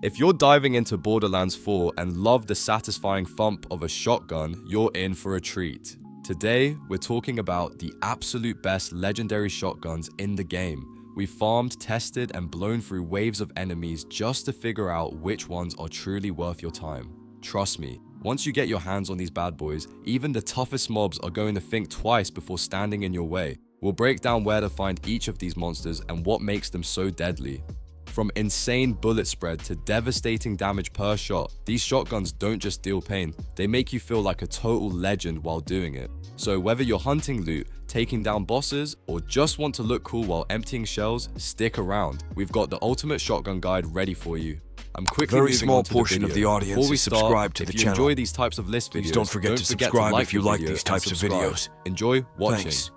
If you're diving into Borderlands 4 and love the satisfying thump of a shotgun, you're in for a treat. Today, we're talking about the absolute best legendary shotguns in the game. We've farmed, tested, and blown through waves of enemies just to figure out which ones are truly worth your time. Trust me, once you get your hands on these bad boys, even the toughest mobs are going to think twice before standing in your way. We'll break down where to find each of these monsters and what makes them so deadly. From insane bullet spread to devastating damage per shot, these shotguns don't just deal pain, they make you feel like a total legend while doing it. So whether you're hunting loot, taking down bosses, or just want to look cool while emptying shells, stick around. We've got the ultimate shotgun guide ready for you. I'm quickly Very moving small on to portion the of video. the audience Before we is start, subscribed to the if you channel. enjoy these types of list videos, Please don't forget to to subscribe like if you the like video these and types of subscribe. videos. Enjoy watching. Thanks.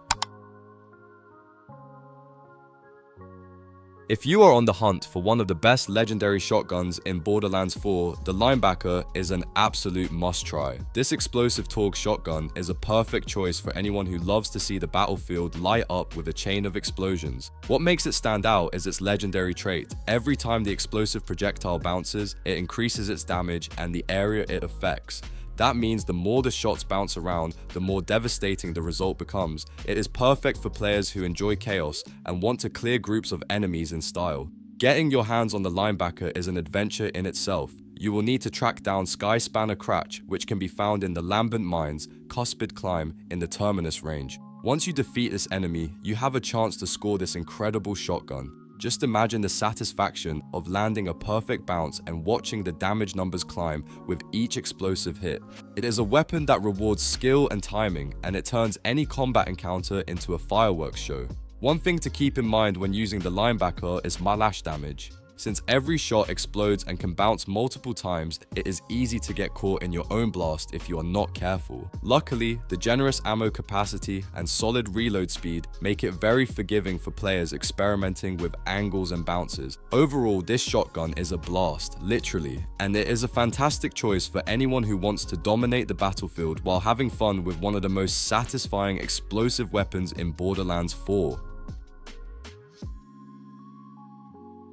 If you are on the hunt for one of the best legendary shotguns in Borderlands 4, the Linebacker is an absolute must-try. This explosive Torgue shotgun is a perfect choice for anyone who loves to see the battlefield light up with a chain of explosions. What makes it stand out is its legendary trait. Every time the explosive projectile bounces, it increases its damage and the area it affects. That means the more the shots bounce around, the more devastating the result becomes. It is perfect for players who enjoy chaos and want to clear groups of enemies in style. Getting your hands on the Linebacker is an adventure in itself. You will need to track down Skyspanner Cratch, which can be found in the Lambent Mines, Cuspid Climb in the Terminus range. Once you defeat this enemy, you have a chance to score this incredible shotgun. Just imagine the satisfaction of landing a perfect bounce and watching the damage numbers climb with each explosive hit. It is a weapon that rewards skill and timing, and it turns any combat encounter into a fireworks show. One thing to keep in mind when using the Linebacker is malash damage. Since every shot explodes and can bounce multiple times, it is easy to get caught in your own blast if you are not careful. Luckily, the generous ammo capacity and solid reload speed make it very forgiving for players experimenting with angles and bounces. Overall, this shotgun is a blast, literally, and it is a fantastic choice for anyone who wants to dominate the battlefield while having fun with one of the most satisfying explosive weapons in Borderlands 4.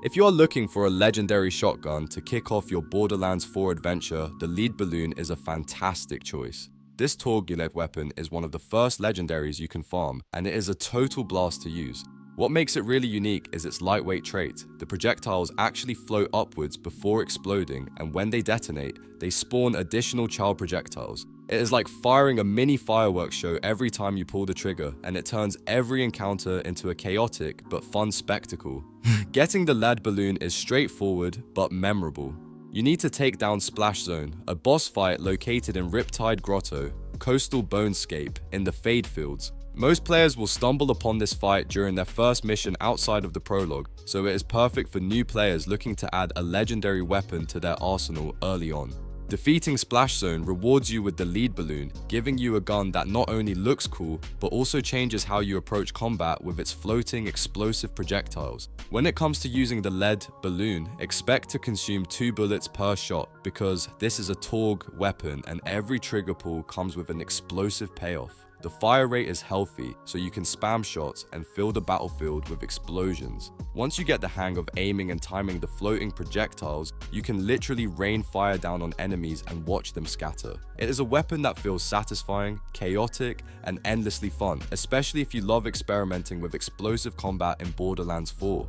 If you are looking for a legendary shotgun to kick off your Borderlands 4 adventure, the lead balloon is a fantastic choice. This Torgue weapon is one of the first legendaries you can farm, and it is a total blast to use. What makes it really unique is its lightweight trait. The projectiles actually float upwards before exploding, and when they detonate, they spawn additional child projectiles. It is like firing a mini fireworks show every time you pull the trigger, and it turns every encounter into a chaotic but fun spectacle. Getting the lead balloon is straightforward but memorable. You need to take down Splash Zone, a boss fight located in Riptide Grotto, Coastal Bonescape, in the Fade Fields. Most players will stumble upon this fight during their first mission outside of the prologue, so it is perfect for new players looking to add a legendary weapon to their arsenal early on. Defeating Splash Zone rewards you with the lead balloon, giving you a gun that not only looks cool, but also changes how you approach combat with its floating explosive projectiles. When it comes to using the lead balloon, expect to consume 2 bullets per shot, because this is a Torgue weapon and every trigger pull comes with an explosive payoff. The fire rate is healthy, so you can spam shots and fill the battlefield with explosions. Once you get the hang of aiming and timing the floating projectiles, you can literally rain fire down on enemies and watch them scatter. It is a weapon that feels satisfying, chaotic, and endlessly fun, especially if you love experimenting with explosive combat in Borderlands 4.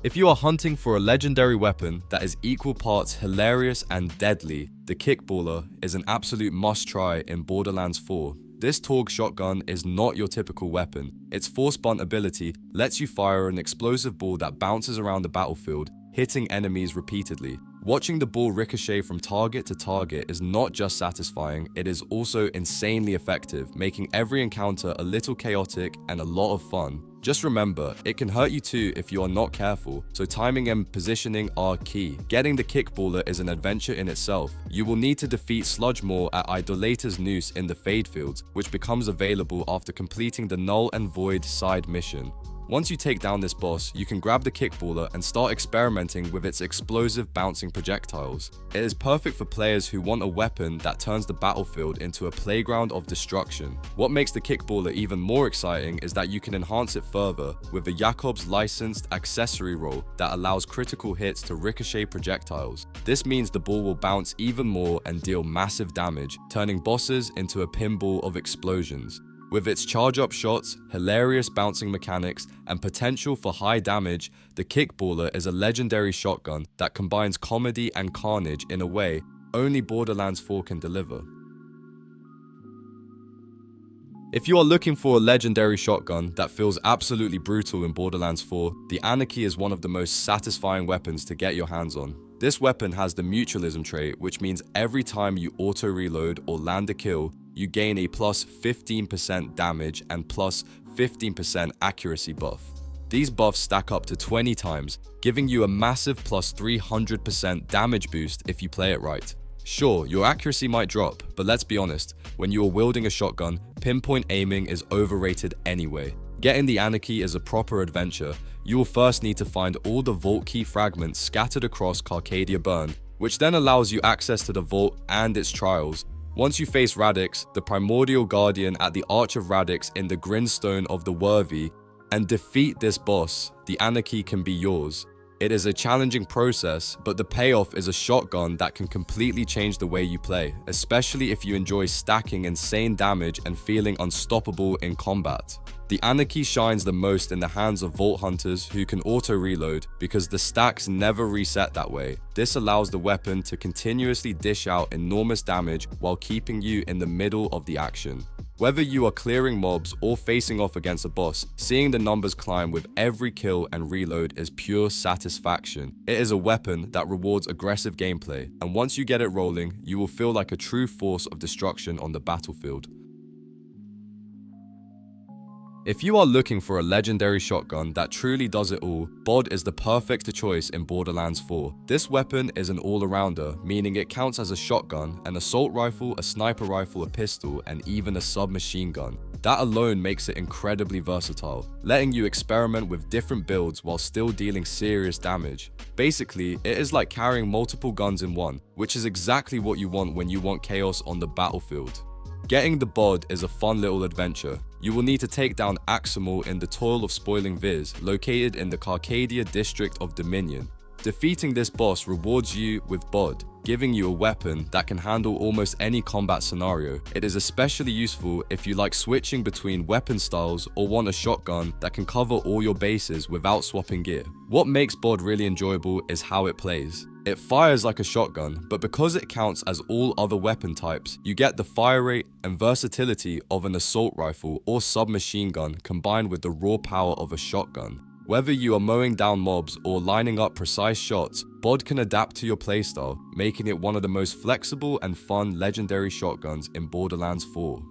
If you are hunting for a legendary weapon that is equal parts hilarious and deadly, the Kickballer is an absolute must-try in Borderlands 4. This Torgue shotgun is not your typical weapon. Its force bunt ability lets you fire an explosive ball that bounces around the battlefield, hitting enemies repeatedly. Watching the ball ricochet from target to target is not just satisfying, it is also insanely effective, making every encounter a little chaotic and a lot of fun. Just remember, it can hurt you too if you are not careful, so timing and positioning are key. Getting the Kickballer is an adventure in itself. You will need to defeat Sludgemore at Idolator's Noose in the Fade Fields, which becomes available after completing the Null and Void side mission. Once you take down this boss, you can grab the kickballer and start experimenting with its explosive bouncing projectiles. It is perfect for players who want a weapon that turns the battlefield into a playground of destruction. What makes the kickballer even more exciting is that you can enhance it further with the Jakob's licensed accessory roll that allows critical hits to ricochet projectiles. This means the ball will bounce even more and deal massive damage, turning bosses into a pinball of explosions. With its charge-up shots, hilarious bouncing mechanics, and potential for high damage, the kickballer is a legendary shotgun that combines comedy and carnage in a way only Borderlands 4 can deliver. If you are looking for a legendary shotgun that feels absolutely brutal in Borderlands 4, the Anarchy is one of the most satisfying weapons to get your hands on. This weapon has the mutualism trait, which means every time you auto-reload or land a kill, you gain a plus 15% damage and plus 15% accuracy buff. These buffs stack up to 20 times, giving you a massive plus 300% damage boost if you play it right. Sure, your accuracy might drop, but let's be honest, when you are wielding a shotgun, pinpoint aiming is overrated anyway. Getting the Anarchy is a proper adventure. You will first need to find all the vault key fragments scattered across Carcadia Burn, which then allows you access to the vault and its trials. Once you face Radix, the primordial guardian at the Arch of Radix in the Grinstone of the Worthy, and defeat this boss, the Anarchy can be yours. It is a challenging process, but the payoff is a shotgun that can completely change the way you play, especially if you enjoy stacking insane damage and feeling unstoppable in combat. The Anarchy shines the most in the hands of Vault Hunters who can auto-reload because the stacks never reset that way. This allows the weapon to continuously dish out enormous damage while keeping you in the middle of the action. Whether you are clearing mobs or facing off against a boss, seeing the numbers climb with every kill and reload is pure satisfaction. It is a weapon that rewards aggressive gameplay, and once you get it rolling, you will feel like a true force of destruction on the battlefield. If you are looking for a legendary shotgun that truly does it all, BOD is the perfect choice in Borderlands 4. This weapon is an all-arounder, meaning it counts as a shotgun, an assault rifle, a sniper rifle, a pistol, and even a submachine gun. That alone makes it incredibly versatile, letting you experiment with different builds while still dealing serious damage. Basically, it is like carrying multiple guns in one, which is exactly what you want when you want chaos on the battlefield. Getting the BOD is a fun little adventure. You will need to take down Aximal in the Toil of Spoiling Viz, located in the Carcadia district of Dominion. Defeating this boss rewards you with BOD, giving you a weapon that can handle almost any combat scenario. It is especially useful if you like switching between weapon styles or want a shotgun that can cover all your bases without swapping gear. What makes BOD really enjoyable is how it plays. It fires like a shotgun, but because it counts as all other weapon types, you get the fire rate and versatility of an assault rifle or submachine gun combined with the raw power of a shotgun. Whether you are mowing down mobs or lining up precise shots, BOD can adapt to your playstyle, making it one of the most flexible and fun legendary shotguns in Borderlands 4.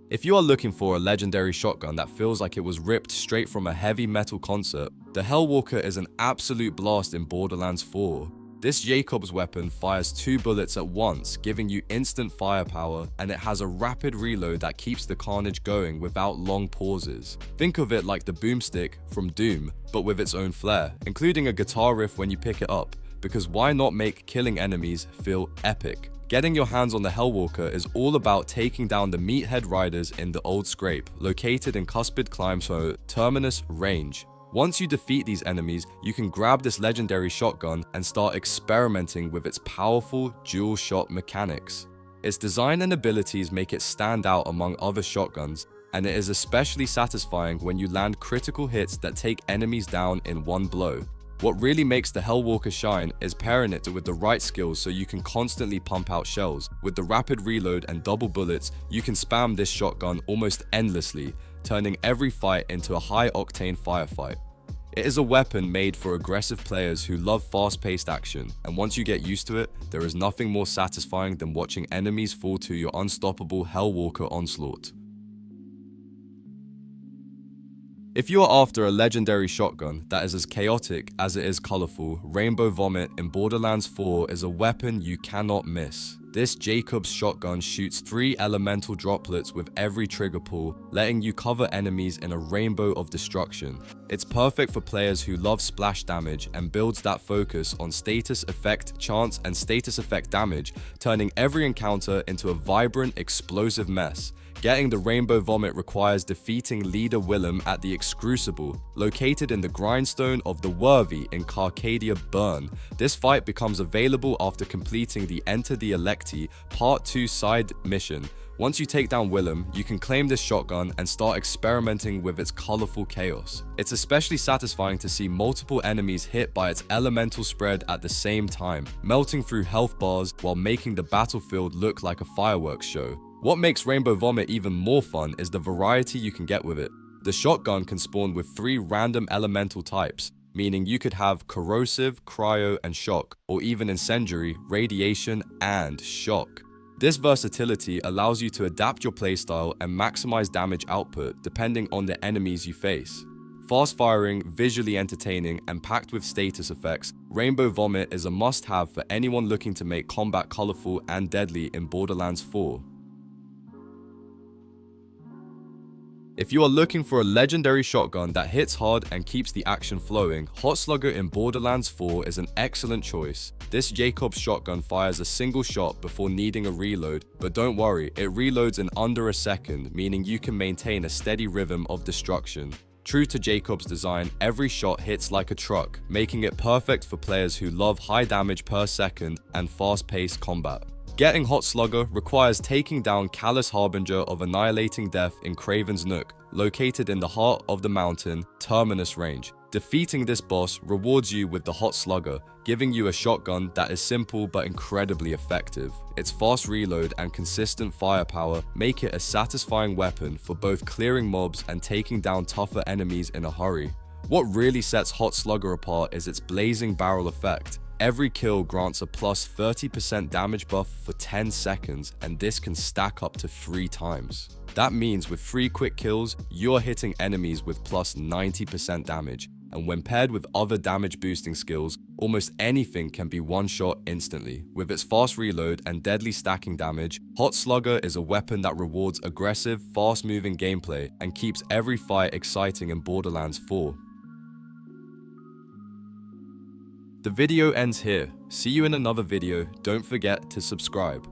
If you are looking for a legendary shotgun that feels like it was ripped straight from a heavy metal concert, the Hellwalker is an absolute blast in Borderlands 4. This Jakob's weapon fires 2 bullets at once, giving you instant firepower, and it has a rapid reload that keeps the carnage going without long pauses. Think of it like the boomstick from Doom, but with its own flair, including a guitar riff when you pick it up, because why not make killing enemies feel epic? Getting your hands on the Hellwalker is all about taking down the meathead riders in the Old Scrape, located in Cuspid Climb's Terminus Range. Once you defeat these enemies, you can grab this legendary shotgun and start experimenting with its powerful dual shot mechanics. Its design and abilities make it stand out among other shotguns, and it is especially satisfying when you land critical hits that take enemies down in one blow. What really makes the Hellwalker shine is pairing it with the right skills so you can constantly pump out shells. With the rapid reload and double bullets, you can spam this shotgun almost endlessly, turning every fight into a high-octane firefight. It is a weapon made for aggressive players who love fast-paced action, and once you get used to it, there is nothing more satisfying than watching enemies fall to your unstoppable Hellwalker onslaught. If you are after a legendary shotgun that is as chaotic as it is colorful, Rainbow Vomit in Borderlands 4 is a weapon you cannot miss. This Jacobs shotgun shoots 3 elemental droplets with every trigger pull, letting you cover enemies in a rainbow of destruction. It's perfect for players who love splash damage and builds that focus on status effect chance and status effect damage, turning every encounter into a vibrant, explosive mess. Getting the Rainbow Vomit requires defeating Leader Willem at the Excrucible, located in the Grindstone of the Worthy in Carcadia Burn. This fight becomes available after completing the Enter the Electi Part 2 side mission. Once you take down Willem, you can claim this shotgun and start experimenting with its colorful chaos. It's especially satisfying to see multiple enemies hit by its elemental spread at the same time, melting through health bars while making the battlefield look like a fireworks show. What makes Rainbow Vomit even more fun is the variety you can get with it. The shotgun can spawn with 3 random elemental types, meaning you could have corrosive, cryo, and shock, or even incendiary, radiation, and shock. This versatility allows you to adapt your playstyle and maximize damage output depending on the enemies you face. Fast-firing, visually entertaining, and packed with status effects, Rainbow Vomit is a must-have for anyone looking to make combat colorful and deadly in Borderlands 4. If you are looking for a legendary shotgun that hits hard and keeps the action flowing, Hot Slugger in Borderlands 4 is an excellent choice. This Jacobs shotgun fires a single shot before needing a reload, but don't worry, it reloads in under a second, meaning you can maintain a steady rhythm of destruction. True to Jacobs' design, every shot hits like a truck, making it perfect for players who love high damage per second and fast-paced combat. Getting Hot Slugger requires taking down Callous Harbinger of Annihilating Death in Craven's Nook, located in the heart of the mountain, Terminus Range. Defeating this boss rewards you with the Hot Slugger, giving you a shotgun that is simple but incredibly effective. Its fast reload and consistent firepower make it a satisfying weapon for both clearing mobs and taking down tougher enemies in a hurry. What really sets Hot Slugger apart is its blazing barrel effect. Every kill grants a plus 30% damage buff for 10 seconds, and this can stack up to 3 times. That means with 3 quick kills, you're hitting enemies with plus 90% damage, and when paired with other damage boosting skills, almost anything can be one-shot instantly. With its fast reload and deadly stacking damage, Hot Slugger is a weapon that rewards aggressive, fast-moving gameplay and keeps every fight exciting in Borderlands 4. The video ends here. See you in another video. Don't forget to subscribe.